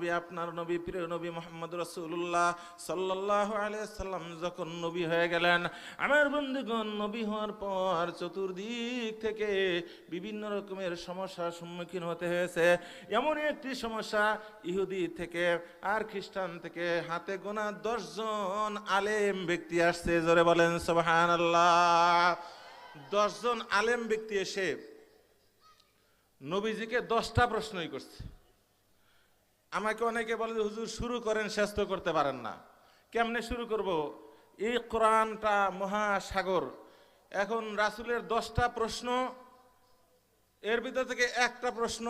নবী, আপনার নবী, প্রিয় নবী মুহাম্মদ রাসূলুল্লাহ সাল্লাল্লাহু আলাইহি সাল্লাম যখন নবী হয়ে গেলেন, আমার বন্ধুগণ, নবী হওয়ার পর চতুর্দিক থেকে বিভিন্ন রকমের সমস্যার সম্মুখীন হতে হয়েছে। এমন একটি সমস্যা, ইহুদি থেকে আর খ্রিস্টান থেকে হাতে গোনা 10 জন আলেম ব্যক্তি আসছে। জোরে বলেন সুবহানাল্লাহ। 10 জন আলেম ব্যক্তি এসে নবীজিকে 10টা প্রশ্নই করছে। আমাকে অনেকে বলে যে হুজুর শুরু করেন, শেষ তো করতে পারেন না। কেমনে শুরু করব? এই কোরআনটা মহাসাগর। এখন রাসূলের 10টা প্রশ্ন, এর ভিতর থেকে একটা প্রশ্ন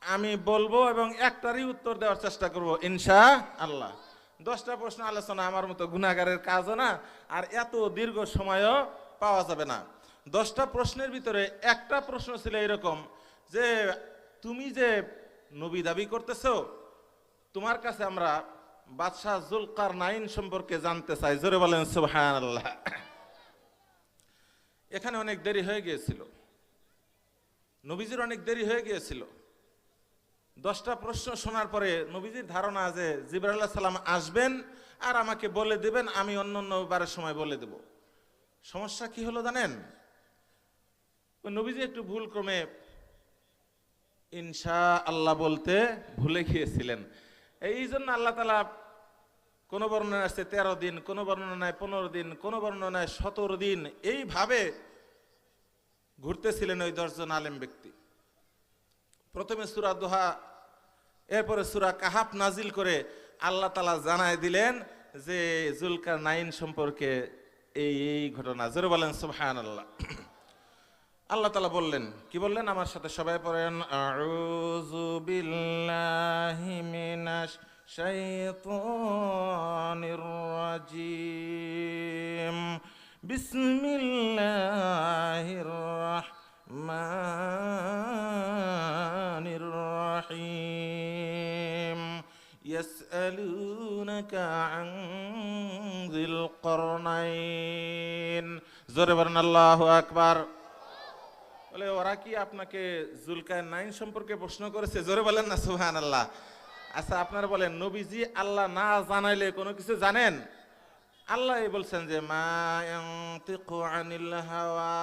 আমি বলবো এবং একটারই উত্তর দেওয়ার চেষ্টা করব ইনশাআল্লাহ। 10টা প্রশ্ন আলোচনা আমার মতো গুনাহগারের কাজও না, আর এত দীর্ঘ সময়ও পাওয়া যাবে না। 10টা প্রশ্নের ভিতরে একটা প্রশ্ন ছিল এরকম যে, তুমি যে নবী দাবি করতেছো, তোমার কাছে আমরা বাদশাহ জুলকারনাইন সম্পর্কে জানতে চাই। জোরে বলেন সুবহানাল্লাহ। এখানে অনেক দেরি হয়ে গিয়েছিল, নবীজির অনেক দেরি হয়ে গিয়েছিল। 10টা প্রশ্ন শোনার পরে নবীজির ধারণা যে জিবরাইল আলাইহিস সালাম আসবেন আর আমাকে বলে দেবেন, আমি অন্য বারের সময় বলে দেব। সমস্যা কি হলো জানেন? নবীজি একটু ভুল ক্রমে ইনশাআল্লাহ বলতে ভুলে গিয়েছিলেন। এই জন্য আল্লাহ তাআলা কোন বর্ণনায় আসছে 13 দিন, কোন বর্ণনায় 15 দিন, কোন বর্ণনায় 17 দিন, এইভাবে ঘুরতেছিলেন ওই 10 জন আলেম ব্যক্তি। প্রথমে সূরা দোহা, এরপরে সূরা কাহাফ নাজিল করে আল্লাহ তাআলা জানায় দিলেন যে জুলকারনাইন সম্পর্কে এই ঘটনা। জোরে বলেন সুবহানাল্লাহ। আল্লাহ তাআলা বললেন, কি বললেন? আমার সাথে সবাই পড়েন, আউযু বিল্লাহি মিনাশ শাইতানির রাজিম, বিসমিল্লাহির রাহমানির রাহিম, ইয়াসআলুনাকা আন যিল করনাইন। জোরে বলেন আল্লাহু আকবার। বলে, ওরা কি আপনাকে জুলকারনাইন সম্পর্কে প্রশ্ন করেছে? জোরে বলেন না সুবহানাল্লাহ। আচ্ছা, আপনারা বলেন, নবীজি আল্লাহ না জানাইলে কোনো কিছু জানেন? আল্লাহ বলছেন যে মা ইয়ানতিকু আনিল হাওয়া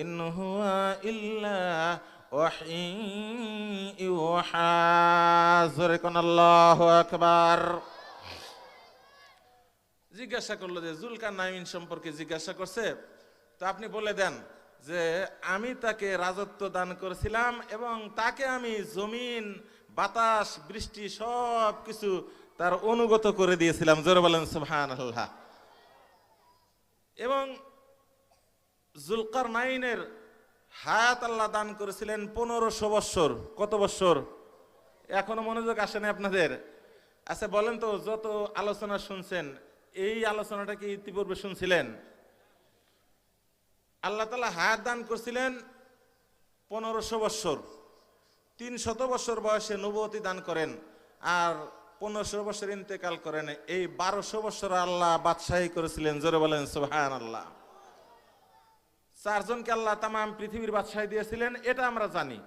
ইন হুয়া ইল্লা ওয়াহয়ুন ইউহা। জোরে কোন আল্লাহু আকবার। জিজ্ঞাসা করলো যে জুলকারনাইন সম্পর্কে জিজ্ঞাসা করছে, তো আপনি বলে দেন যে আমি তাকে রাজত্ব দান করেছিলাম এবং তাকে আমি জমিন, বাতাস, বৃষ্টি সব কিছু তার অনুগত করে দিয়েছিলাম। জোরে বলেন সুবহানাল্লাহ। এবং জুলকারনাইনের হায়াত আল্লাহ দান করেছিলেন 1500 বৎসর। কত বৎসর? এখনো মনোযোগ আসে না আপনাদের? আচ্ছা বলেন তো, যত আলোচনা শুনছেন, এই আলোচনাটা কি ইতিপূর্বে শুনছিলেন? আল্লাহ তাআলা হায়াত দান করছিলেন 1500 বৎসর। 300 বৎসর বয়সে নবুয়তি দান করেন, আর 1500 বছর ইন্তেকাল করেন। এই 1200 বছর আল্লাহ বাদশাহী করেছিলেন। জোরে বলেন সুবহানাল্লাহ। 4 জনকে আল্লাহ তামাম পৃথিবীর বাদশাহী দিয়েছিলেন, এটা আমরা জানি।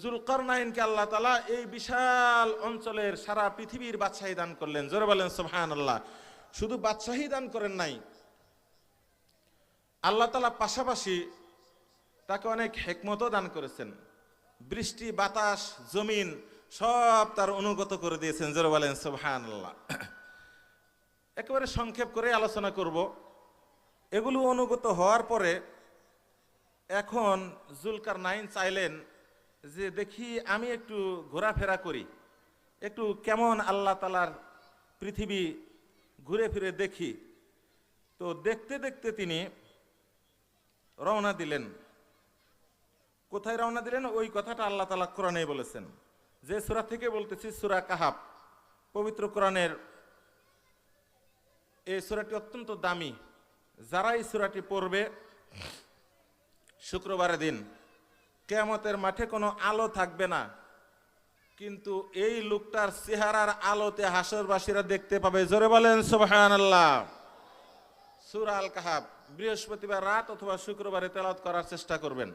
জুলকারনাইনকে আল্লাহ তাআলা এই বিশাল অঞ্চলের সারা পৃথিবীর বাদশাহী দান করলেন। জোরে বলেন সুবহানাল্লাহ। শুধু বাদশাহী দান করেন নাই, আল্লাহ তাআলা পাশাপাশি তাকে অনেক হিকমতও দান করেছেন। বৃষ্টি, বাতাস, জমিন সব তার অনুগত করে দিয়েছেন। জোরে বলেন সুবহানাল্লাহ। একেবারে সংক্ষেপ করে আলোচনা করব। এগুলো অনুগত হওয়ার পরে এখন জুলকারনাইন চাইলেন যে দেখি আমি একটু ঘোরাফেরা করি, একটু কেমন আল্লাহ তাআলার পৃথিবী ঘুরে ফিরে দেখি। তো দেখতে দেখতে তিনি রওনা দিলেন। কোথায় রওনা দিলেন? ওই কথাটা আল্লাহ তাআলা কোরআনে বলেছেন। যে সূরা থেকে বলতেছি, সূরা কাহাফ, পবিত্র কোরআনের এই সূরাটি অত্যন্ত দামি। যারা এই সূরাটি পড়বে শুক্রবারের দিন কিয়ামতের মাঠে কোনো আলো থাকবে না, কিন্তু এই লোকটার চেহারার আলোতে হাসরবাসীরা দেখতে পাবে। জোরে বলেন সুবহানাল্লাহ। সূরা আল কাহাফ বৃহস্পতিবার রাত অথবা শুক্রবারে তেলাওয়াত করার চেষ্টা করবেন।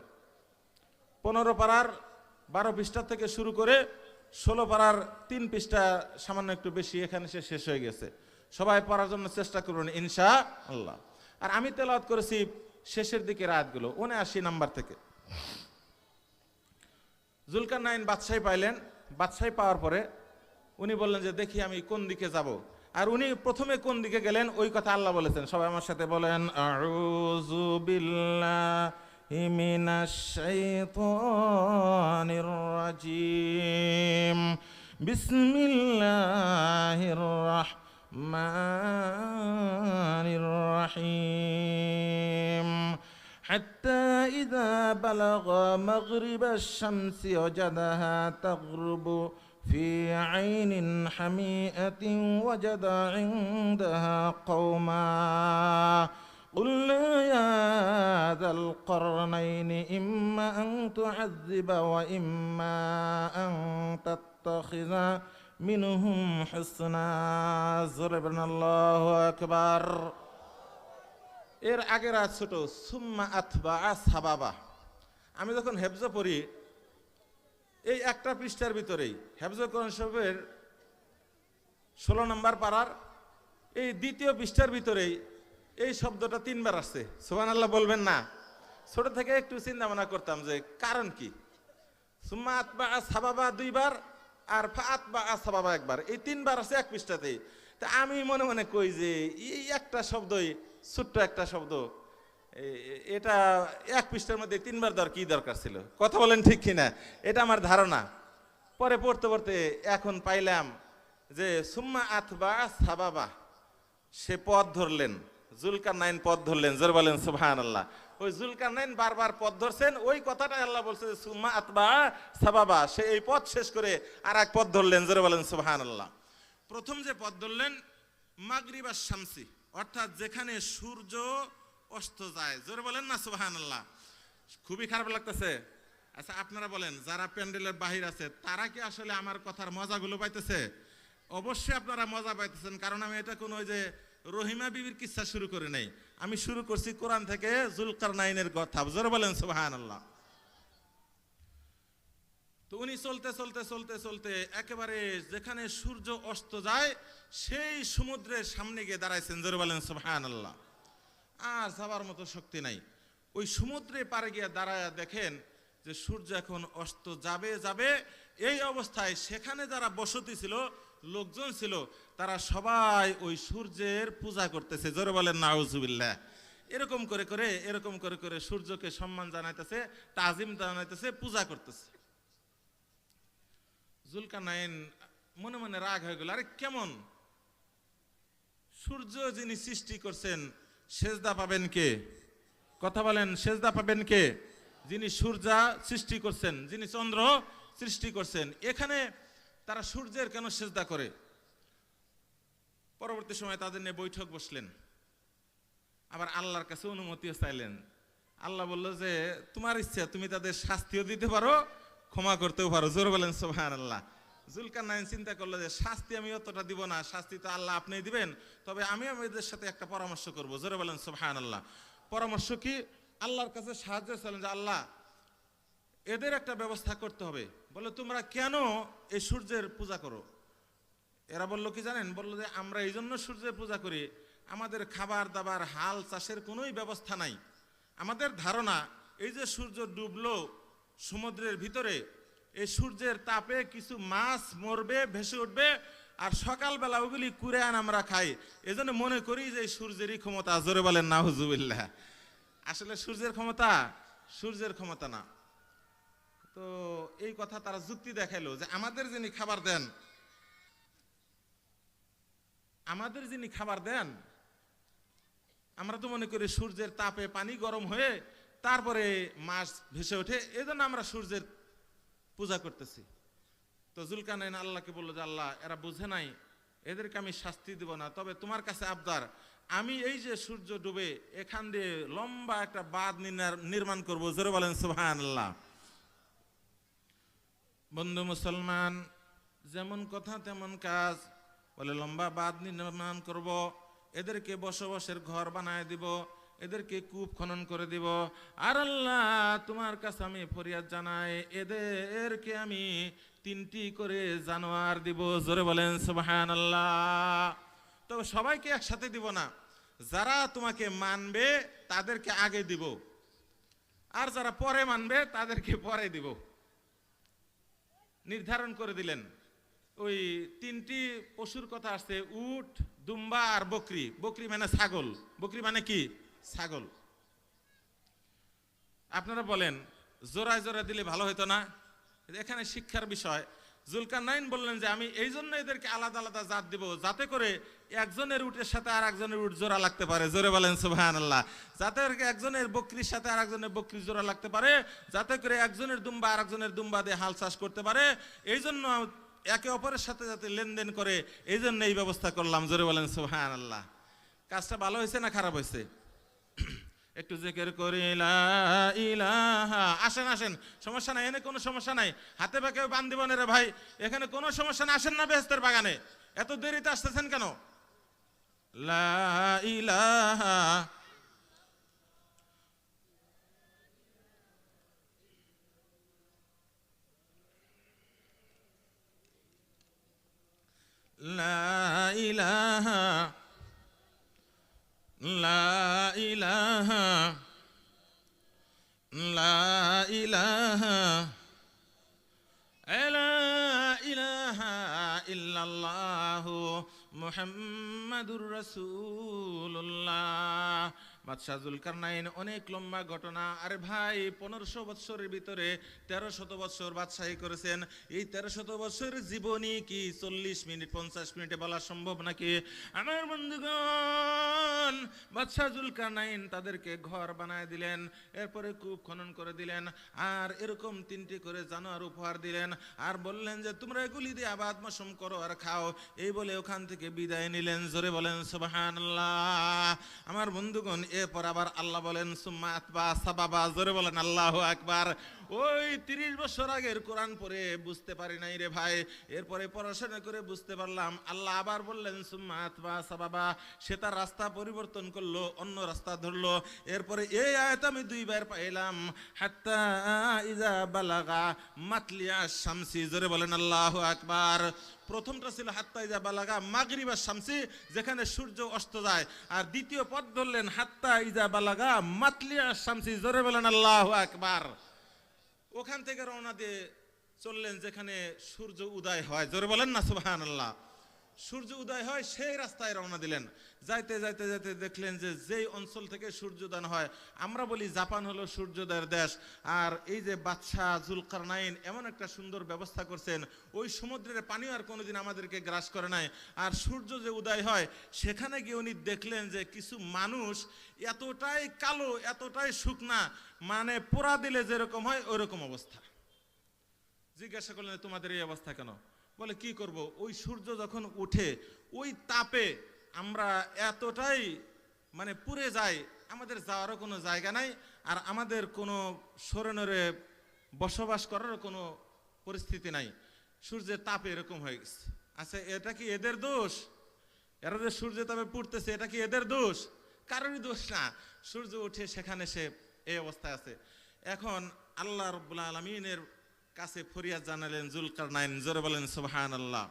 15 পারার 12 পৃষ্ঠা থেকে শুরু করে 16 পারার 3 পৃষ্ঠা সামান্য একটু বেশি, এখানে সে শেষ হয়ে গেছে। সবাই পড়ার জন্য চেষ্টা করবেন ইনশাআল্লাহ। আর আমি তেলাওয়াত করেছি শেষের দিকের আয়াতগুলো 79 নাম্বার থেকে। জুলকারনাইন বাদশাহী পাইলেন। বাদশাহী পাওয়ার পরে উনি বললেন যে দেখি আমি কোন দিকে যাব। আর উনি প্রথমে কোন দিকে গেলেন ওই কথা আল্লাহ বলেছেন। সবাই আমার সাথে বলেন, আউযু বিল্লাহি মিনাশ শাইতানির রাজিম, বিসমিল্লাহির রাহমানির রহিম। حتى إذا بلغ مغرب الشمس وجدها تغرب في عين حميئة وجد عندها قوما قلنا يا ذا القرنين إما أن تعذب وإما أن تتخذ منهم حسنا ضربنا الله أكبر। এর আগের আয়াত ছোট, সুম্মা আতবা সাবাবা। আমি যখন হেফজ পড়ি এই একটা পৃষ্ঠার ভিতরেই হেফজ কোরআন শরীফের 16 নম্বর পারার এই দ্বিতীয় পৃষ্ঠার ভিতরেই এই শব্দটা 3 বার আসছে। সুবহানাল্লাহ বলবেন না? ছোট থেকে একটু চিন্তা ভাবনা করতাম যে কারণ কি। সুম্মা আতবা সাবাবা 2 বার আর ফা আতবা সাবাবা 1 বার, এই 3 বার আছে এক পৃষ্ঠাতেই। তা আমি মনে মনে কই যে এই একটা শব্দই, ছোট্ট একটা শব্দ, এটা এক পৃষ্ঠার মধ্যে 3 বার দেওয়ার কি দরকার ছিল? কথা বলেন ঠিক কিনা? এটা আমার ধারণা। পরে পড়তে পড়তে এখন পাইলাম যে সুম্মা আতবা সাবাবা, সে পথ ধরলেন, জুলকারনাইন পথ ধরলেন। জোরে বলেন সুবহানাল্লাহ। ওই জুলকারনাইন বারবার পথ ধরছেন, ওই কথাটাই আল্লাহ বলছে সুম্মা আতবা সাবাবা, সে এই পথ শেষ করে আর এক পথ ধরলেন। জোরে বলেন সুবহানাল্লাহ। প্রথম যে পথ ধরলেন মাগরিবা শামসি, অর্থাৎ যেখানে সূর্য অস্ত যায়। জোরে বলেন না সুবহানাল্লাহ। খুবই খারাপ লাগতেছে। আচ্ছা আপনারা বলেন, যারা প্যান্ডেলের বাহির আছে তারা কি আসলে আমার কথার মজাগুলো পাইতেছে? অবশ্যই আপনারা মজা পাইতেছেন, কারণ আমি এটা কোনো ওই যে রহিমা বিবির কিচ্ছা শুরু করে নাই। আমি শুরু করছি কোরআন থেকে জুলকারনাইনের কথা। জোরে বলেন সুবহানাল্লাহ। তো উনি চলতে চলতে চলতে চলতে একেবারে যেখানে সূর্য অস্ত যায় সেই সমুদ্রের সামনে গিয়ে দাঁড়াইছেন। জোরে বলেন সুবহানাল্লাহ। আর যাবার মতো শক্তি নাই। ওই সমুদ্রে পারে গিয়ে দাঁড়ায় দেখেন যে সূর্য এখন অস্ত যাবে যাবে। এই অবস্থায় সেখানে যারা বসতি ছিল, লোকজন ছিল, তারা সবাই ওই সূর্যের পূজা করতেছে। জোরে বলেন নাউজুবিল্লাহ। এরকম করে করে সূর্যকে সম্মান জানাইতেছে, তাজিম জানাইতেছে, পূজা করতেছে। জুলকারনাইন মনে মনে রাগ হয়ে গেল, আরে কেমন, সূর্য যিনি সৃষ্টি করছেন সেজদা পাবেন কে? কথা বলেন, সেজদা পাবেন কে? যিনি সূর্য সৃষ্টি করছেন, যিনি চন্দ্র সৃষ্টি করছেন, এখানে তারা সূর্যের কেন সেজদা করে? পরবর্তী সময় তাদের নিয়ে বৈঠক বসলেন, আবার আল্লাহর কাছে অনুমতিও চাইলেন। আল্লাহ বলল যে তোমার ইচ্ছা, তুমি তাদের শাস্তিও দিতে পারো, ক্ষমা করতেও পারো। জোরে বলেন সুবহানাল্লাহ। জুলকারনাইন চিন্তা করলো যে শাস্তি আমি অতটা দিব না, শাস্তি তো আল্লাহ আপনিই দিবেন, তবে আমি এদের সাথে একটা পরামর্শ করব। জোরে বলেন সুবহানাল্লাহ। পরামর্শ কি? আল্লাহর কাছে সাহায্য চাইলেন যে আল্লাহ এদের একটা ব্যবস্থা করতে হবে। বলে তোমরা কেন এই সূর্যের পূজা করো? এরা বললো কি জানেন? বললো যে আমরা এই জন্য সূর্যের পূজা করি, আমাদের খাবার দাবার হাল চাষের কোনোই ব্যবস্থা নাই। আমাদের ধারণা এই যে সূর্য ডুবলো সমুদ্রের ভিতরে, এই সূর্যের তাপে কিছু মাছ মরবে, ভেসে উঠবে, আর সকালবেলা ওগুলি কুড়ে আন আমরা খাই। এজন্য মনে করি যে সূর্যেরই ক্ষমতা। জোরে বলেন নাউজুবিল্লাহ। আসলে সূর্যের ক্ষমতা, সূর্যের ক্ষমতা না। তো এই কথা তারা যুক্তি দেখাইলো যে আমাদের যিনি খাবার দেন, আমাদের যিনি খাবার দেন, আমরা তো মনে করি সূর্যের তাপে পানি গরম হয়ে তারপরে মাছ ভেসে ওঠে, এজন্য আমরা সূর্যের পূজা করতেছি। তো জুলকারনাইন আল্লাহকে বললো যে আল্লাহ এরা বুঝে নাই, এদেরকে আমি শাস্তি দিব না, তবে তোমার কাছে আবদার, আমি এই যে সূর্য ডুবে এখান দিয়ে লম্বা একটা বাঁধ নির্মাণ করব। জোরে বলেন সুবহানাল্লাহ। বন্ধু মুসলমান, যেমন কথা তেমন কাজ। বলে লম্বা বাঁধ নির্মাণ করব, এদেরকে বসবাসের ঘর বানায় দিব, এদেরকে কূপ খনন করে দিব। আর আল্লাহ তোমার কাছে আমি ফরিয়াদ জানাই, এদেরকে আমি 3টি করে জানোয়ার দিব, জোরে বলেন সুবহানাল্লাহ। তবে সবাইকে একসাথে দিব না, যারা তোমাকে মানবে তাদেরকে আগে দিব, আর যারা পরে মানবে তাদেরকে পরে দিব। নির্ধারণ করে দিলেন। ওই 3টি পশুর কথা আসছে, উট, দুম্বা আর বকরি। বকরি মানে ছাগল, বকরি মানে কি? ছাগল। আপনারা বলেন জোড়ায় জোড়ায় দিলে ভালো হতো না? এখানে শিক্ষার বিষয়। জুলকারনাইন বললেন যে আমি এই জন্য এদেরকে আলাদা আলাদা জাত দিব, যাতে করে একজনের উটের সাথে আর একজনের উট জোড়া লাগতে পারে, জোরে বলেন সুবহানাল্লাহ। যাতে একজনের বকরির সাথে আর একজনের বকরি জোড়া লাগতে পারে, যাতে করে একজনের দুম্বা আর একজনের দুম্বা দিয়ে হাল চাষ করতে পারে। এই জন্য একে অপরের সাথে যাতে লেনদেন করে, এই জন্য এই ব্যবস্থা করলাম, জোরে বলেন সুবহানাল্লাহ। কাজটা ভালো হয়েছে না খারাপ হয়েছে? একটু জিকির করি লা ইলাহা। আসেন আসেন, সমস্যা নাই, এনে কোনো সমস্যা নাই। হাতে পাকে বান দিব না রে ভাই, এখানে কোনো সমস্যা না। আসেন না বেহেশতের বাগানে, এত দেরিতে আসতেছেন কেন? লা ইলাহা লা ইলাহা লা ইলাহা লা ইলাহা লা ইলাহা ইল্লাল্লাহু মুহাম্মাদুর রাসূলুল্লাহ। বাদশাহ জুলকারনাইন অনেক লম্বা ঘটনা। আরে ভাই, 1500 বছরের ভিতরে 1300 বছর বাদশাহী করেছেন। এই 1300 বছরের জীবনী কি 40 মিনিট 50 মিনিটে বলা সম্ভব নাকি? আমার বন্ধুগণ, বাদশাহ জুলকারনাইন তাদেরকে ঘর বানায় দিলেন, এরপরে কূপ খনন করে দিলেন, আর এরকম 3টি করে জানোয়ার উপহার দিলেন, আর বললেন যে তোমরা এগুলি দিয়ে আবাদ মৌসুম করো আর খাও। এই বলে ওখান থেকে বিদায় নিলেন, জোরে বলেন সুবহানাল্লাহ। আমার বন্ধুগণ, এরপর আবার আল্লাহ বলেন সুম্মা আতবা সাবাবা, জোরে বলেন আল্লাহু আকবার। ওই 30 বছর আগের কোরআন পড়ে বুঝতে পারি নাই রে ভাই, এরপরে পড়াশোনা করে বুঝতে পারলাম। আল্লাহ আবার বললেন সুম্মা আতবা সাবাবা। সে তার রাস্তা পরিবর্তন করলো, অন্য রাস্তা ধরলো। এরপরে এই আয়াত আমি 2 বার পাইলাম, হাত্তা ইজা বালাগা মাতলিয়া শামসি, জোরে বলেন আল্লাহু আকবার। প্রথমটা ছিল হাত্তা ইজা বালাগা মাগরিবা শামসি, যেখানে সূর্য অস্ত যায়, আর দ্বিতীয় পদ ধরলেন হাত্তা ইজা বালাগা মাতলিয়া শামসি, জোরে বলেন আল্লাহু আকবার। ওখান থেকে রওনা দিয়ে চললেন যেখানে সূর্য উদয় হয়, জোরে বলেন না সুবহানাল্লাহ। সূর্য উদয় হয় সেই রাস্তায় রওনা দিলেন। যাইতে যাইতে যাইতে দেখলেন যে যেই অঞ্চল থেকে সূর্যোদয় হয়, আমরা বলি জাপান হলো সূর্যোদয়ের দেশ, আর এই যে বাদশাহ জুলকারনাইন এমন একটা সুন্দর ব্যবস্থা করছেন, ওই সমুদ্রের পানিও আর কোনোদিন আমাদেরকে গ্রাস করে নাই। আর সূর্য যে উদয় হয় সেখানে গিয়ে উনি দেখলেন যে কিছু মানুষ এতটাই কালো, এতটাই শুকনা, মানে পোড়া দিলে যেরকম হয় ওইরকম অবস্থা। জিজ্ঞাসা করলেন তোমাদের এই অবস্থা কেন? বলে কি করব, ওই সূর্য যখন উঠে ওই তাপে আমরা এতটাই মানে পুড়ে যাই, আমাদের যাওয়ারও কোনো জায়গা নাই, আর আমাদের কোনো সরণরে বসবাস করারও কোনো পরিস্থিতি নাই। সূর্যের তাপে এরকম হয়ে গেছে। আচ্ছা, এটা কি এদের দোষ? এরা যে সূর্যের তাপে পুড়তেছে, এটা কি এদের দোষ? কারোরই দোষ না। সূর্য উঠে সেখানে সে এই অবস্থায় আছে। এখন আল্লাহ রাব্বুল আলামিনের কাছে ফরিয়াদ জানালেন জুলকারনাইন, জোরে বলেন সুবহানাল্লাহ।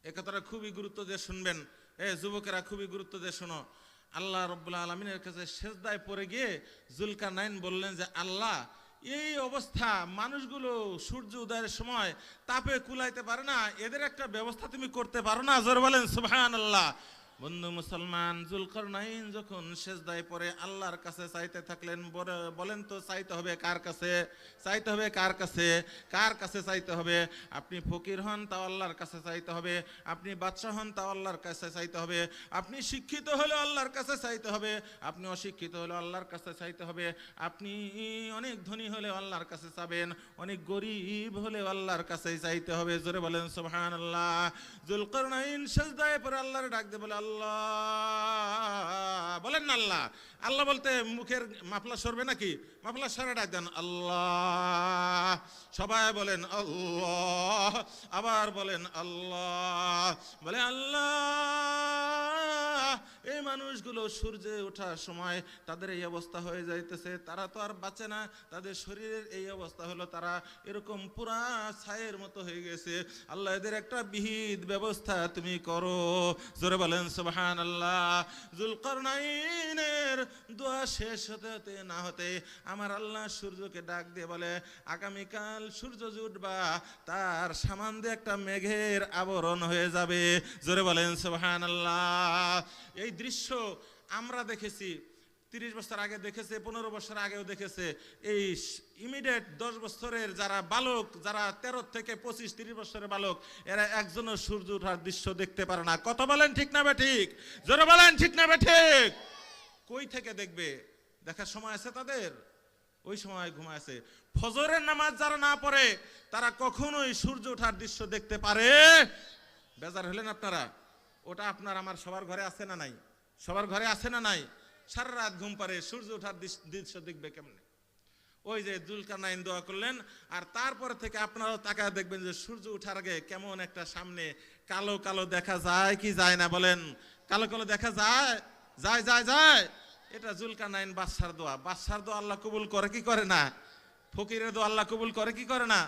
এ কথাটা খুবই গুরুত্ব দিয়ে শুনবেন, যুবকেরা খুবই গুরুত্ব দিয়ে শোনো। আল্লাহ রাব্বুল আলামিনের কাছে সেজদায় পড়ে গিয়ে জুলকারনাইন বললেন যে আল্লাহ, এই অবস্থা, মানুষগুলো সূর্য উদয়ের সময় তাপে কুলাইতে পারে না, এদের একটা ব্যবস্থা তুমি করতে পারো না? জোরে বলেন সুবহানাল্লাহ। বন্ধু মুসলমান, জুলকারনাইন যখন সেজদায় পড়ে আল্লাহর কাছে চাইতে থাকলেন, বলেন তো চাইতে হবে কার কাছে? চাইতে হবে কার কাছে? কার কাছে চাইতে হবে? আপনি ফকির হন তাও আল্লাহর কাছে চাইতে হবে, আপনি বাদশা হন তাও আল্লাহর কাছে চাইতে হবে, আপনি শিক্ষিত হলে আল্লাহর কাছে চাইতে হবে, আপনি অশিক্ষিত হলে আল্লাহর কাছে চাইতে হবে, আপনি অনেক ধনী হলে আল্লাহর কাছে চাবেন, অনেক গরিব হলে আল্লাহর কাছে চাইতে হবে। জোরে বলেন সুবহানাল্লাহ। জুলকারনাইন সেজদায় পড়ে আল্লাহর ডাক দিয়ে বলে, আল্লাহ, বলেন না আল্লাহ। আল্লাহ বলতে মুখের মাফলা সরবে নাকি? মাফলা সরে ডাক দেন আল্লাহ। সবাই বলেন আল্লাহ, আবার বলেন আল্লাহ। বলে আল্লাহ, এই মানুষগুলো সূর্যে ওঠার সময় তাদের এই অবস্থা হয়ে যাইতেছে, তারা তো আর বাঁচে না, তাদের শরীরের এই অবস্থা হলো, তারা এরকম পুরা ছায়ের মতো হয়ে গেছে। আল্লাহ, এদের একটা বিহিত ব্যবস্থা তুমি করো। জোরে বলেন সুবহানাল্লাহ। যুলকারনাইনের দোয়া শেষ হতে হতে না হতে আমার আল্লাহ সূর্যকে ডাক দিয়ে বলে, আগামীকাল সূর্য উঠবা, তার সামান দিয়ে একটা মেঘের আবরণ হয়ে যাবে। জোরে বলেন সুবহানাল্লাহ। এই দৃশ্য আমরা দেখেছি, 30 বছর আগে দেখেছে, 15 বছর আগেও দেখেছে। এই ইমিডিয়েট 10 বছরের যারা বালক, যারা 13 থেকে 25, 30 বছরের বালক, এরা একজনও সূর্য ওঠার দৃশ্য দেখতে পারে না। কত বলেন ঠিক না ঠিক? জোরে বলেন ঠিক না ঠিক? কই থেকে দেখবে? দেখার সময় আছে তাদের? ওই সময় ঘুমাইছে। ফজরের নামাজ যারা না পড়ে তারা কখনোই সূর্য ওঠার দৃশ্য দেখতে পারে? বেজার হলেন আপনারা? ওটা আপনার আমার সবার ঘরে আছে না নাই? সবার ঘরে আছে না নাই? সারা রাত ঘুম পারে, সূর্য ওঠার দৃশ্য দেখবে কেমনে? ওই যে যুলকারনাইন দোয়া করলেন, আর তারপরে থেকে আপনারাও তাকায় দেখবেন যে সূর্য ওঠার আগে কেমন একটা সামনে কালো কালো দেখা যায় কি যায় না? বলেন, কালো কালো দেখা যায়? যায় যায় যায়। এটা যুলকারনাইন বাদশার দোয়া। বাদশার দোয়া আল্লাহ কবুল করে কি করে না? ফকিরের দোয়া আল্লাহ কবুল করে কি করে না?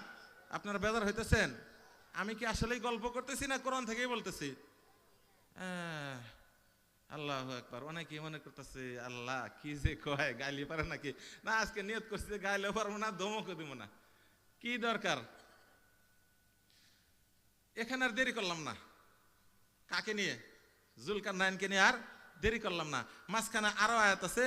আপনারা বেজার হইতেছেন? আমি কি আসলেই গল্প করতেছি না কোরআন থেকেই বলতেছি? আল্লাহু আকবার। অনেকে মনে করতেছে আল্লাহ কি যে কয়, গাইলে পারে নাকি? না, আজকে নিয়ত করছি যে গাইলেও পারবো না, ধমকও দিব না। কি দরকার? এখানে আর দেরি করলাম না। কাকে নিয়ে? যুলকারনাইনকে নিয়ে আর দেরি করলাম না। মাঝখানে আরো আয়াত আছে,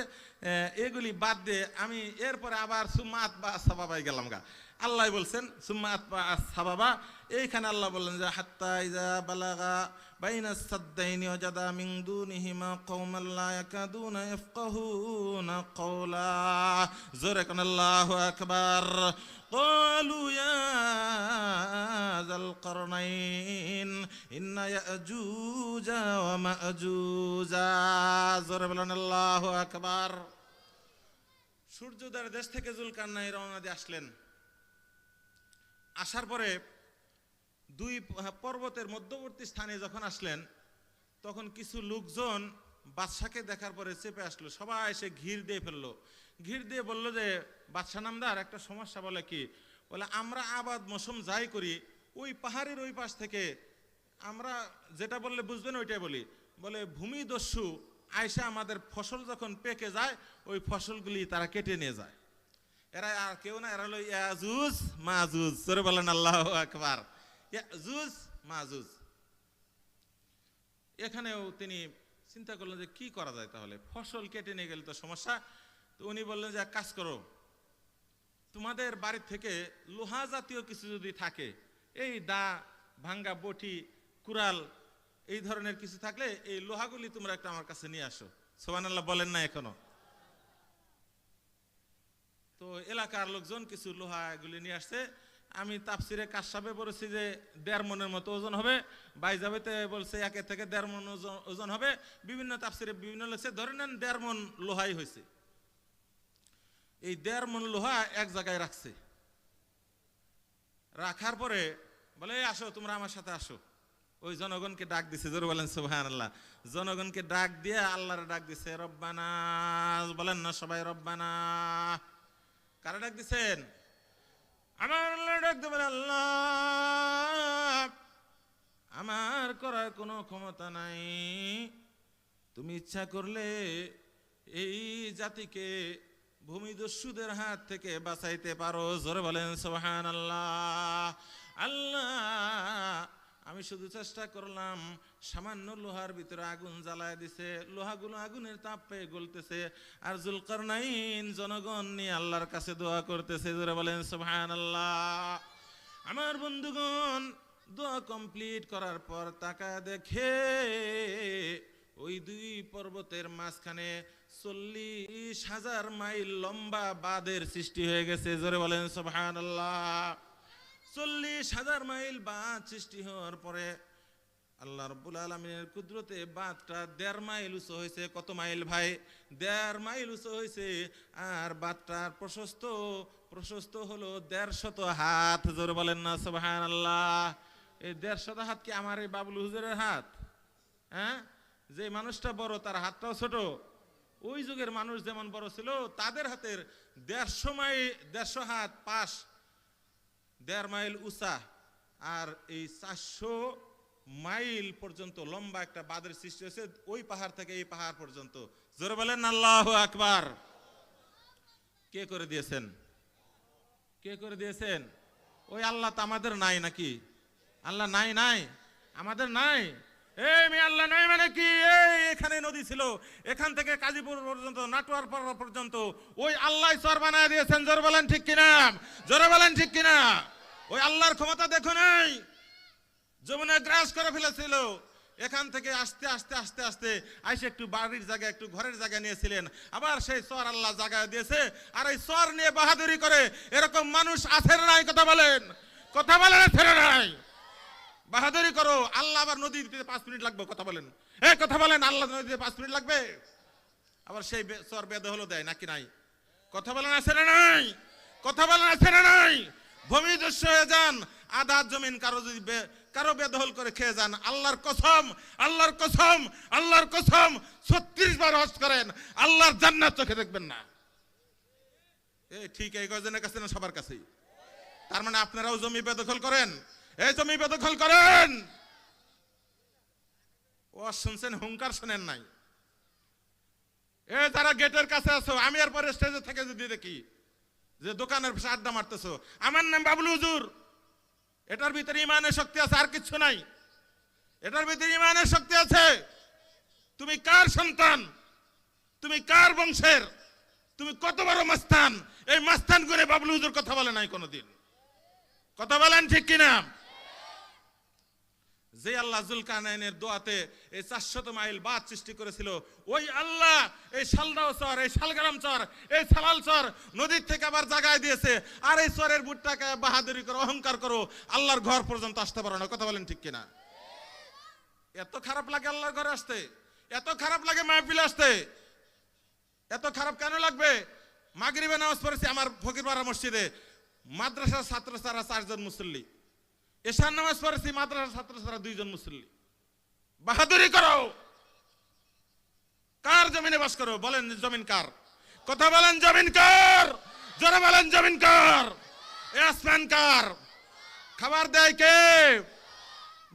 এগুলি বাদ দিয়ে আমি এরপরে আবার সুম্মা আতবা সাবাবাই গেলাম গা। আল্লাহ বলছেন সুম্মা আতবা সাবাবা। এইখানে আল্লাহ বললেন যে হাত্তা ইজা বালাগা বাইনাস সাদ্দাইনি ওয়াজাদা মিন দুনিহিমা কওমান লা ইয়াকাদুনা ইয়াফকাহুনা কওলা। জোরে কোন আল্লাহু আকবার। قالوا يا ذا القرنين إن يأجوج ومأجوج। জোরে বলেন আল্লাহু আকবার। সূর্যোদয়ের দেশ থেকে যুলকারনাইন রওনা দিয়ে আসলেন। আসার পরে দুই পর্বতের মধ্যবর্তী স্থানে যখন আসলেন, তখন কিছু লোকজন বাদশাকে দেখার পরে চেপে আসলো। সবাই এসে ঘির দিয়ে ফেললো। ঘির দিয়ে বললো যে, বাদশা নামদার, একটা সমস্যা। বলে কি? বলে আমরা আবাদ মৌসুম যাই করি, ওই পাহাড়ের ওই পাশ থেকে আমরা যেটা বললে বুঝবেন ওইটাই বলি। বলে ভূমিদস্যু আয়সা আমাদের ফসল যখন পেকে যায়, ওই ফসলগুলি তারা কেটে নিয়ে যায়। এরা আর কেউ না, এরা হলো ইয়াজুজ মাজুজ। জোরে বলেন আল্লাহু আকবার। ইয়াজুজ মাজুজ। এখানেও তিনি চিন্তা করলেন যে কি করা যায়, তাহলে ফসল কেটে নিয়ে গেলে তো সমস্যা। তো উনি বললেন যে এক কাজ করো, তোমাদের বাড়ির থেকে লোহা জাতীয় কিছু যদি থাকে, এই দা ভাঙ্গা বটি কুড়াল এই ধরনের কিছু থাকলে এই লোহাগুলি তোমরা একটা আমার কাছে নিয়ে আসো। সুবহানাল্লাহ বলেন না এখনো? তো এলাকার লোকজন কিছু লোহা এগুলি নিয়ে আসছে। আমি তাফসিরে কাশাফে পড়েছি যে 1.5 মনের মতো ওজন হবে। বাইজাবেতে বলছে 1 থেকে 1.5 মন ওজন হবে। বিভিন্ন তাফসিরে বিভিন্ন লেখছে, ধরে নেন 1.5 মন লোহাই হয়েছে। এই 1.5 মন লোহা এক জায়গায় রাখছে। রাখার পরে বলে আসো তোমরা আমার সাথে আসো। ওই জনগণকে ডাক দিছে। জোরে বলেন সুবহানাল্লাহ। জনগণকে ডাক দিয়ে আল্লাহর ডাক দিছে, রব্বানা। বলেন না সবাই রব্বানা। কারা ডাক দিছেন? আমার আল্লাহ ডাক দিয়ে বলে, আল্লাহ আমার করার কোনো ক্ষমতা নাই, তুমি ইচ্ছা করলে এই জাতিকে ভূমিদস্যুদের হাত থেকে বাঁচাইতে পারো। জোরে বলেন সুবহানাল্লাহ। আল্লাহ আমি শুধু চেষ্টা করলাম, সামান্য লোহার ভিতরে আগুন জ্বালায় দিছে, লোহাগুলো আগুনের তাপ পেয়ে গলতেছে, আর যুলকারনাইন জনগণ নিয়ে আল্লাহর কাছে দোয়া করতেছে। জোরে বলেন সুবহানাল্লাহ। আমার বন্ধুগণ, দোয়া কমপ্লিট করার পর তাকায় দেখে ওই দুই পর্বতের মাঝখানে 40,000 মাইল লম্বা বাঁধের সৃষ্টি হয়ে গেছে। জোরে বলেন সুবহানাল্লাহ। 40,000 মাইল বাঁধ সৃষ্টি হওয়ার পরে আল্লাহ রাব্বুল আলামিনের কুদরতে বাঁধটা 1.5 মাইল উঁচু হয়েছে। কত মাইল ভাই? 1.5 মাইল উঁচু হয়েছে। আর বাঁধটার প্রশস্ত প্রশস্ত হলো 150 হাত। জোরে বলেন না সুবহানাল্লাহ। এই 150 হাত কি আমার এই বাবুল হুজুরের হাত? হ্যাঁ, যে মানুষটা বড় তার হাতটাও ছোট। ওই যুগের মানুষ যেমন বড় ছিল, তাদের হাতের 150 হাত পাশ, 1.5 মাইল উঁচা। আর এই 400 মাইল পর্যন্ত লম্বা একটা বাঁধের সৃষ্টি হয়েছে, ওই পাহাড় থেকে এই পাহাড় পর্যন্ত। জোরে বলেন আল্লাহু আকবার। কে করে দিয়েছেন? কে করে দিয়েছেন? ওই আল্লাহ তো আমাদের নাই নাকি? আল্লাহ নাই? নাই আমাদের নাই। এই মেয়ে আল্লাহ নাই মানে কি? এই এখানে নদী ছিল, এখান থেকে কাজীপুর পর্যন্ত, নাটোয়ার পর্যন্ত ওই আল্লাহ চর বানায় দিয়েছেন। জোরে বলেন ঠিক কিনা? জোরে বলেন ঠিক কিনা? ওই আল্লাহর ক্ষমতা দেখো নাই? যমুনা গ্রাস করে ফেলেছিল। এখান থেকে আস্তে আস্তে আস্তে আস্তে আইসে একটু বাড়ির জায়গা, একটু ঘরের জায়গা নিয়েছিলেন। আবার সেই চর আল্লাহ জায়গা দিয়েছে। আর এই চর নিয়ে বাহাদুরি করে এরকম মানুষ আছে না নাই? কথা বলেন, কথা বলেন, আছে না নাই? বাহাদুরি করো। আল্লাহ আবার নদী দিতে 5 মিনিট লাগবে। কথা বলেন, কথা বলেন, আল্লাহ নদী দিতে 5 মিনিট লাগবে? আবার সেই চর বেদ হলো দেয় নাকি নাই? কথা বলেন, আছে না নাই? কথা বলেন, আছে না নাই? ভূমিদস্যু হয়ে যান, আধা জমিন কারো যদি কারো বেদখল করে খেয়ে যান, আল্লাহর কসম, আল্লাহর কসম, আল্লাহর কসম, 36 বার হজ করেন, আল্লাহর জান্নাত চোখে দেখবেন না। ঠিক এই কয়জনের কাছে না, সবার কাছেই। তার মানে আপনারাও জমি বেদখল করেন? এই জমি বেদখল করেন। ও শুনছেন? হুঙ্কার শোনেন নাই? যারা গেটের কাছে আছো, আমি আর পরে স্টেজে থেকে যদি দেখি যে দোকানের পাশে আড্ডা মারতেছো, আমার নাম বাবুল হুজুর, এটার ভিতরে ইমানের শক্তি আছে, আর কিছু নাই। এটার ভিতরে ইমানের শক্তি আছে। তুমি কার সন্তান? তুমি কার বংশের? তুমি কত বড় মাস্তান? এই মাস্তান করে বাবুল হুজুর কথা বলে নাই কোনোদিন। কথা বলেন ঠিক কিনা? যে আল্লাহ যুলকারনাইনের দোয়াতে এই 400 মাইল বাঁধ সৃষ্টি করেছিল, ওই আল্লাহ এই শালদাও চর, এই শালগ্রাম চর, এই সালাল চর নদীর থেকে আবার জাগায় দিয়েছে। আর এই চরের বুটটাকে বাহাদুরি করো, অহংকার করো, আল্লাহর ঘর পর্যন্ত আসতে পারো না। কথা বলেন ঠিক কিনা? এত খারাপ লাগে আল্লাহর ঘরে আসতে? এত খারাপ লাগে মাহফিলে আসতে? এত খারাপ কেন লাগবে? মাগরিবে নামাজ পড়েছি আমার ফকিরপাড়া মসজিদে, মাদ্রাসার ছাত্র ছাড়া 4 জন মুসল্লি। এশার নামাজ পড়েছি, মাদ্রাসার ছাত্র ছাড়া 2 জন মুসল্লি। বাহাদুরি করো। কার জমিনে বাস করো? বলেন জমিন কার? কথা বলেন, জমিন কার? জোরে বলেন, জমিন কার? এই আসমান কার? খাবার দেয় কে?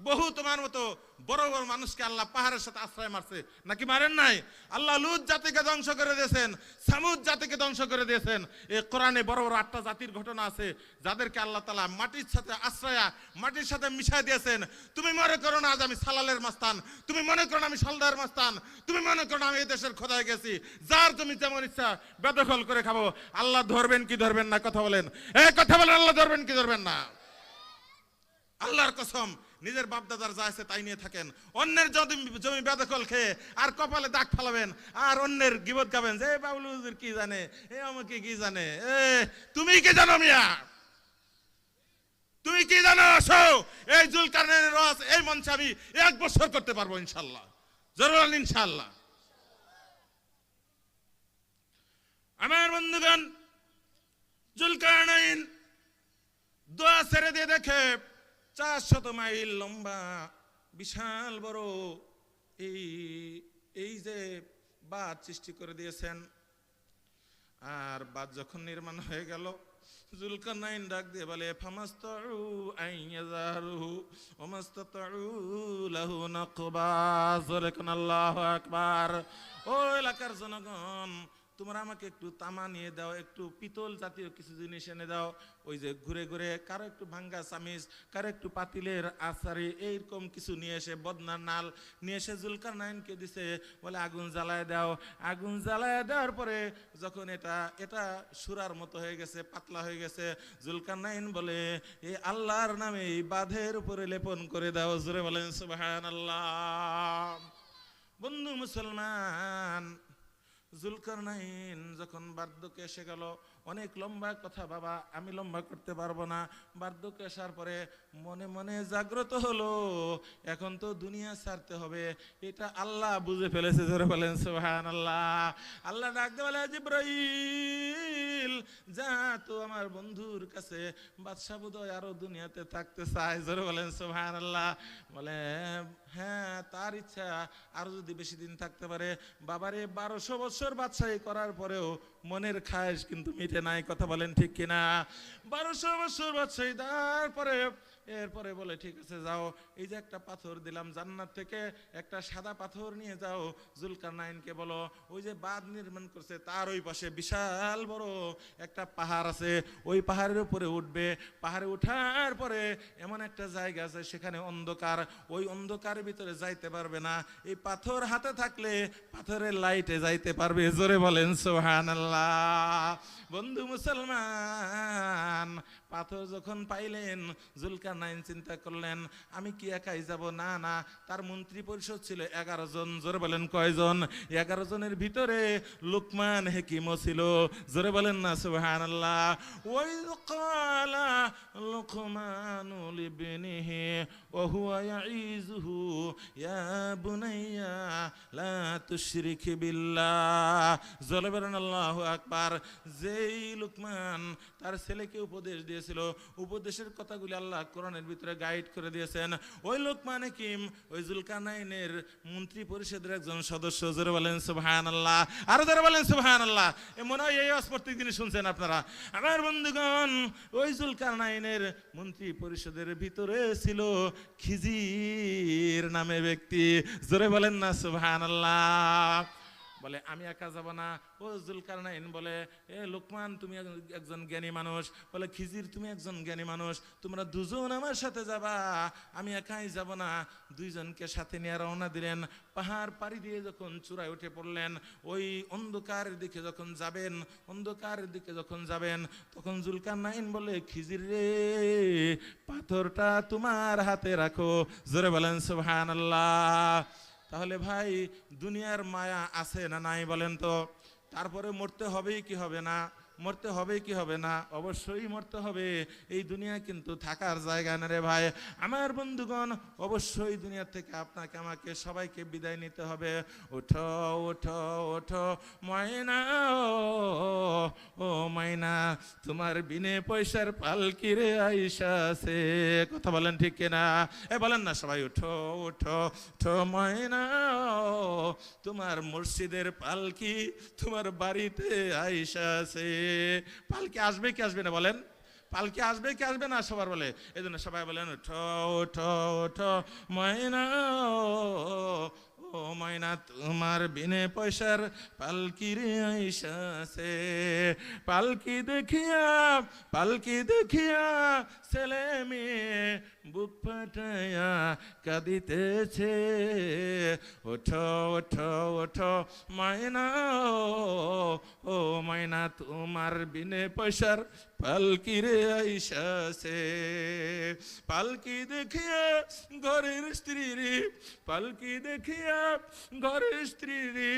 বহু তোমার মতো বড় বড় মানুষকে আল্লাহ পাহাড়ের সাথে আশ্রয় মারছে নাকি মারেন নাই? আল্লাহ লুত জাতিকে ধ্বংস করে দিয়েছেন, সামুদ জাতিকে ধ্বংস করে দিয়েছেন। এই কোরআনে বড় বড় 8টা জাতির ঘটনা আছে, যাদেরকে আল্লাহ তাআলা মাটির সাথে আশ্রয়া, মাটির সাথে মিশাই দিয়েছেন। তুমি মনে করো না আজ আমি সালালের মাস্তান, তুমি মনে করো না আমি সালদার মাস্তান, তুমি মনে করো না আমি এই দেশের খোদায় গেছি, যার জমি যেমন ইচ্ছা বেদখল করে খাবো। আল্লাহ ধরবেন কি ধরবেন না? কথা বলেন, কথা বলেন, আল্লাহ ধরবেন কি ধরবেন না? আল্লাহর কসম, নিজের বাপদাদার যা আছে তাই নিয়ে থাকেন। অন্যের জমি বেদখল খেয়ে আর কপালে দাগ ফালাবেন, আর অন্যের গিবত গাবেন যে বাবুল হুজুর কি জানে, আমাকে কি জানে। তুমি কি জানো মিয়া? তুমি কি জানো? আসো, এই যুলকারনাইনের ওয়াজ এই মঞ্চে আমি 1 বছর করতে পারবো ইনশাআল্লাহ। জরুর ইনশাআল্লাহ। আমার বন্ধুগণ, যুলকারনাইন দোয়া ছেড়ে দিয়ে দেখে 400 মাইল লম্বা বিশাল বড় এই যে বাঁধ সৃষ্টি করে দিয়েছেন। আর বাঁধ যখন নির্মাণ হয়ে গেল, যুলকারনাইন ডাক দিয়ে বলে, ফামাস্তাউ আইয়াযারুহু ওমাস্তাউ লাহু নাকবা। জোরে কোন আল্লাহু আকবার। ও এলাকার জনগণ, তোমরা আমাকে একটু তামা নিয়ে দাও, একটু পিতল জাতীয় কিছু জিনিস এনে দাও। ওই যে ঘুরে ঘুরে কারো একটু ভাঙ্গা চামিচ, কারো একটু পাতিলের আচারি, এইরকম কিছু নিয়ে এসে, বদনার নাল নিয়ে এসে যুলকারনাইনকে দিছে। বলে আগুন জ্বালায় দাও। আগুন জ্বালায় দেওয়ার পরে যখন এটা সুরার মতো হয়ে গেছে, পাতলা হয়ে গেছে, যুলকারনাইন বলে, এই আল্লাহর নামে এই বাঁধের উপরে লেপন করে দাও। জোরে বলেন সুবহানাল্লাহ। বন্ধু মুসলমান, যুলকারনাইন যখন বার্ধক্যে এসে গেল, অনেক লম্বা কথা বাবা, আমি লম্বা করতে পারবো না। বার্ধক্য আসার পরে মনে মনে জাগ্রত হলো এখন তো দুনিয়া ছাড়তে হবে, এটা আল্লাহ বুঝে ফেলেছে। জোরে বলেন সুবহানাল্লাহ। আল্লাহ ডাকতে বলে, জিবরাইল যা তো আমার বন্ধুর কাছে, বাদশা বোধহয় আরো দুনিয়াতে থাকতে চায়। জোরে বলেন সুবহানাল্লাহ। বলে হ্যাঁ, তার ইচ্ছা আরো যদি বেশি দিন থাকতে পারে। বাবারে 1200 বছর বাদশাহী করার পরেও মনের খায়েশ কিন্তু মিটে নাই। কথা বলেন ঠিক কিনা? 1200 বছর বাদশাহী তারপরে এরপরে বলে ঠিক আছে যাও, এই যে একটা পাথর দিলাম জান্নাত থেকে, একটা সাদা পাথর নিয়ে যাও, জুলকারনাইনকে বলো ওই যে বাঁধ নির্মাণ করছে তার ওই পাশে বিশাল বড় একটা পাহাড় আছে, ওই পাহাড়ের উপরে উঠবে। পাহাড়ে উঠার পরে এমন একটা জায়গা আছে সেখানে অন্ধকার, ওই অন্ধকারের ভিতরে যাইতে পারবে না। এই পাথর হাতে থাকলে পাথরের লাইটে যাইতে পারবে। জোরে বলেন সুবহানাল্লাহ। বন্ধু মুসলমান, পাথর যখন পাইলেন জুলকারনাইন চিন্তা করলেন আমি কি একাই যাব? না না, তার মন্ত্রী পরিষদ ছিল 11 জন। জোরে বলেন কয়জন? 11 জনের ভিতরে লুকমান হাকিমও ছিল। জোরে বলেন না সুবহানাল্লাহ। ওই ক্বালা লুকমানু লিবনিহি ওয়া হুয়া ইয়াইযুহু ইয়া বুনাইয়া লা তুশরিক বিল্লাহ। জোরে বলেন আল্লাহু আকবার। যেই লুকমান তার ছেলেকে উপদেশ দিয়েছিল, উপদেশের কথাগুলি আল্লাহ কোরআনের ভিতরে গাইড করে দিয়েছেন। ওই লোকমান হাকিম ওই জুলকারনাইনের মন্ত্রী পরিষদের একজন সদস্য। জোরে বলেন সুবহানাল্লাহ। আরো জোরে বলেন সুবহানাল্লাহ। মনে হয় এই প্রত্যেক দিন শুনছেন আপনারা। আমার বন্ধুগণ, ওই জুলকারনাইনের মন্ত্রী পরিষদের ভিতরে ছিল খিজির নামে ব্যক্তি। জোরে বলেন না সুবহানাল্লাহ। বলে আমি একা যাব না। ও জুলকারনাইন বলে এ লোকমান তুমি একজন জ্ঞানী মানুষ, বলে খিজির তুমি একজন জ্ঞানী মানুষ, তোমরা দুজন আমার সাথে যাবা, আমি একাই যাব না। দুইজনকে সাথে নিয়ে রওনা দিলেন। পাহাড় পাড়ি দিয়ে যখন চূড়ায় উঠে পড়লেন, ওই অন্ধকারের দিকে যখন যাবেন, অন্ধকারের দিকে যখন যাবেন, তখন জুলকারনাইন বলে খিজির রে, পাথরটা তোমার হাতে রাখো। জোরে বলেন সুবহানাল্লাহ। তাহলে ভাই দুনিয়ার মায়া আছে না নাই বলেন তো? তারপরে মরতে হবেই কি হবে না? মরতে হবে কি হবে না? অবশ্যই মরতে হবে। এই দুনিয়া কিন্তু থাকার জায়গা না রে ভাই। আমার বন্ধুগণ, অবশ্যই দুনিয়া থেকে আপনাকে আমাকে সবাইকে বিদায় নিতে হবে। ওঠো ওঠো ওঠো ময়না, ও ময়না, তোমার বিনে পয়সার পালকি রে আইসা আছে। কথা বলেন ঠিক কিনা? বলেন না সবাই, ওঠো ওঠো ওঠো ময়না, তোমার মসজিদের পালকি তোমার বাড়িতে আইসা আছে। পালকি আসবে কি আসবে না বলেন? পালকি আসবে কি আসবে না? সবার বলে। এই জন্য সবাই বলেন ওঠো ওঠো ওঠো ময়না, ও ময়না, তোমার বিনে পয়সার পালকি রে আইসা আছে। পালকি দেখিয়া, পালকি দেখিয়া ছেলে মেয়ে বুক ফাটায়া কাঁদিতেছে। ওঠো ওঠো ওঠো ময়না, ও ময়না, তোমার বিনে পয়সার পালকি রে আইসা আছে। পালকি দেখিয়া ঘরের স্ত্রী রে, পালকি দেখিয়া ঘরের স্ত্রী রে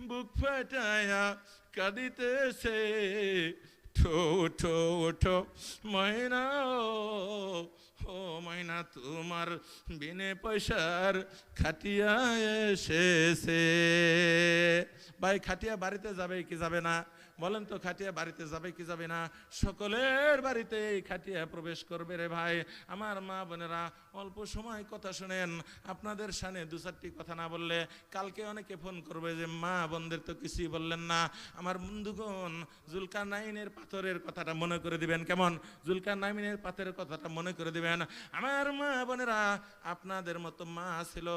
বুক ফাটায়া কাঁদিতেছে। ওঠো ওঠো ওঠো ময়না, ও ময়না, তোমার বিনে পয়সার খাটিয়া এসেছে। ভাই খাটিয়া বাড়িতে যাবে কি যাবে না বলেন তো? খাটিয়া বাড়িতে যাবে কি যাবে না? সকলের বাড়িতে খাটিয়া প্রবেশ করবে রে ভাই। আমার মা বোনেরা, অল্প সময় কথা শুনেন। আপনাদের সামনে দু চারটি কথা না বললে কালকে অনেকে ফোন করবে যে মা বোনদের তো কিছুই বললেন না। আমার বন্ধুগণ, জুলকারনাইনের পাথরের কথাটা মনে করে দিবেন। কেমন? জুলকারনাইনের পাথরের কথাটা মনে করে দিবেন। আমার মা বোনেরা, আপনাদের মতো মা ছিল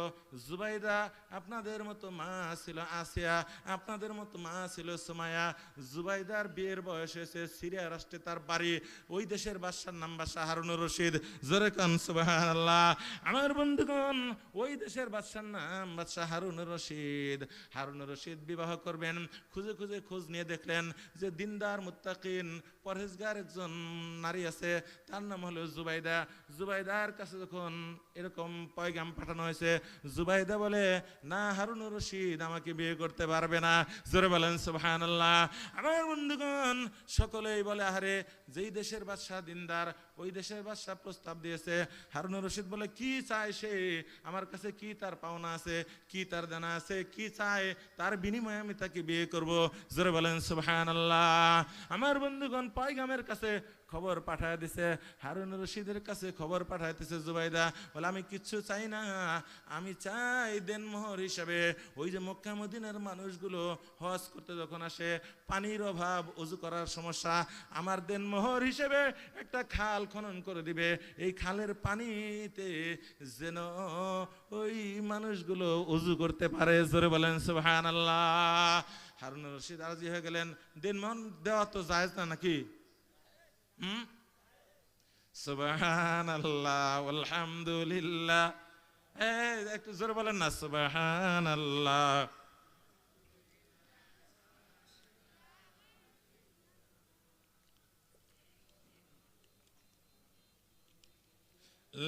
জুবাইদা, আপনাদের মতো মা ছিল আসিয়া, আপনাদের মতো মা ছিল সুমাইয়া। জুবাইদার বিয়ের বয়স হয়েছে, সিরিয়া রাষ্ট্রে তার বাড়ি। ওই দেশের বাদশার নাম বাদশাহ হারুনুর রশিদ। জোরে কান সুবহানাল্লাহ। আমার বন্ধুগণ, ওই দেশের বাদশার নাম বাদশাহ হারুনুর রশিদ। হারুনুর রশিদ বিবাহ করবেন, খুঁজে খুঁজে খোঁজ নিয়ে দেখলেন যে দিনদার মুত্তাকিন পরহেজগার একজন নারী আছে, তার নাম হলো জুবাইদা। জুবাইদার কাছে যখন এরকম পয়গাম পাঠানো হয়েছে, জুবাইদা বলে না, হারুনুর রশিদ আমাকে বিয়ে করতে পারবে না। জোরে বলেন সুবহানাল্লাহ। আমার বন্ধুগণ সকলেই বলে আহারে, যেই দেশের বাদশাহ দিনদার, ওই দেশের বাদশাহ প্রস্তাব দিয়েছে। হারুনুর রশিদ বলে কি চায় সে, আমার কাছে কি তার পাওনা আছে, কি তার জানা আছে, কি চায়, তার বিনিময়ে আমি তাকে বিয়ে করব। জোরে বলেন সুবহানাল্লাহ। আমার বন্ধুগণ পয়গামের কাছে খবর পাঠায় দিছে, হারুনুর রশিদের কাছে খবর পাঠাইতেছে জুবাইদা বলে আমি কিচ্ছু চাই না, আমি চাই দেনমোহর হিসাবে ওই যে মক্কা মদিনার মানুষগুলো হজ করতে যখন আসে, পানির অভাব, ওযু করার সমস্যা, আমার দেনমোহর হিসেবে একটা খাল খনন করে দিবে, এই খালের পানিতে যেন ওই মানুষগুলো ওযু করতে পারে। জোরে বলেন সুবহানাল্লাহ। হারুনুর রশিদ রাজি হয়ে গেলেন। দেনমোহর দেওয়া তো জায়েজ না নাকি? সুবহানাল্লাহ আলহামদুলিল্লাহ। একটু জোরে বলেন না সুবহানাল্লাহ।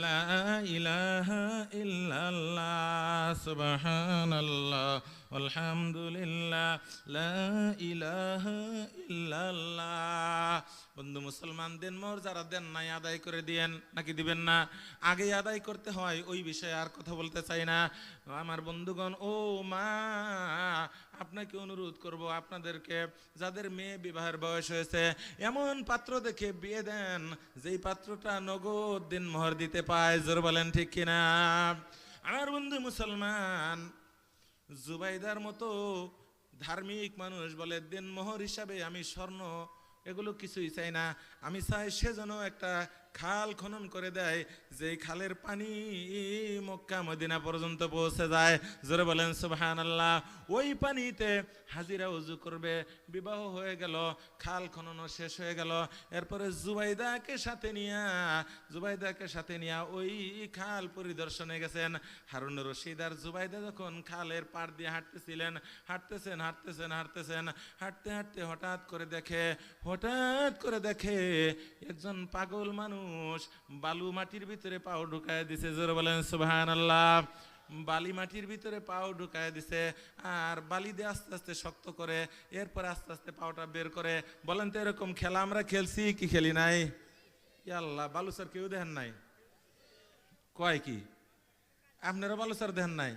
লা ইলাহা ইল্লাল্লাহ সুবহানাল্লাহ আলহামদুলিল্লাহ লা ইলাহা ইল্লাল্লাহ। বন্ধু মুসলমান, দেনমোহর যারা দেন নাই আদায় করে দিয়েন, নাকি দিবেন না? আগে আদায় করতে হয়, ওই বিষয়ে আর কথা বলতে চাই না। আমার বন্ধুগণ, ও মা, আপনাকে অনুরোধ করব, আপনাদেরকে যাদের মেয়ে বিবাহের বয়স হয়েছে, এমন পাত্র দেখে বিয়ে দেন যেই পাত্রটা নগদ দেনমোহর দিতে পায়। জোর বলেন ঠিক কিনা? আমার বন্ধু মুসলমান, জুবাইদার মতো ধার্মিক মানুষ বলে দেনমোহর হিসাবে আমি স্বর্ণ এগুলো কিছুই চাই না, আমি চাই সে যেন একটা খাল খনন করে দেয়, যে খালের পানি মক্কা মদিনা পর্যন্ত পৌঁছে যায়। জোরে বলেন সুবহানাল্লাহ। ওই পানিতে হাজিরা ওযু করবে। বিবাহ হয়ে গেল, খাল খননও শেষ হয়ে গেল। এরপরে জুবাইদাকে সাথে নিয়ে ওই খাল পরিদর্শনে গেছেন। হারুনুর রশিদ আর জুবাইদা যখন খালের পাড় দিয়ে হাঁটতেছিলেন, হাঁটতে হাঁটতে হঠাৎ করে দেখে একজন পাগল মানুষ বালু মাটির ভিতরে পাও ঢুকায় দিছে। জোরে বলেন সুবহানাল্লাহ। বালি মাটির ভিতরে পাও ঢুকায় দিছে, আর বালি দিয়ে আস্তে আস্তে শক্ত করে, এরপর আস্তে আস্তে পাওটা বের করে। বলেন তো এরকম খেলা আমরা খেলছি কি খেলি নাই? আল্লাহ, বালুসার কেউ দেখেন নাই? কয় কি আপনারা বালুসার দেখেন নাই?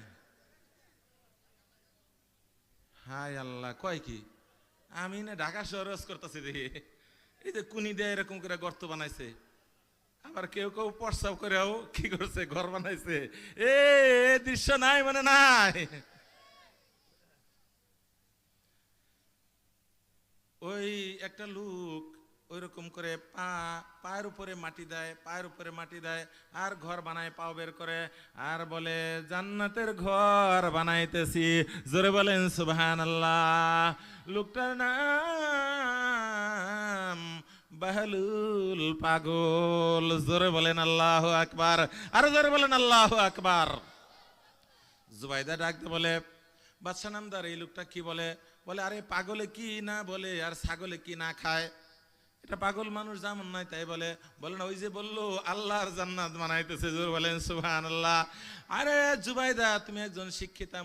হায় আল্লাহ, কয় কি? আমি না ঢাকা শহরে করতেছি দেখি, এই যে কুনি দিয়ে এরকম করে গর্ত বানাইছে, আবার কেউ প্রস্তাব করেও কি করছে, ঘর বানাইছে। এ দৃশ্য নাই মানে নাই। ওই একটা লোক ওইরকম করে পায়ের উপরে মাটি দেয় আর ঘর বানায়, পাও বের করে আর বলে জান্নাতের ঘর বানাইতেছি। জোরে বলেন সুবহানাল্লাহ। লোকটার নাম বাহলুল পাগল। জোরে বলেন আল্লাহু আকবার। আর জোরে বলেন আল্লাহু আকবার। জুবাইদা ডাকতে বলে, বাদশা নামদার, এই লোকটা কি বলে? বলে আরে পাগলে কি না বলে, আর ছাগলে কি না খায়? এটা পাগল মানুষ যেমন নাই তাই বলে। বলে না, ওই যে বললো আল্লাহর জান্নাত বানাইতেছে। জোরে বলেন সুবহানাল্লাহ। আরে জুবাইদা, তুমি একজন শিক্ষিতা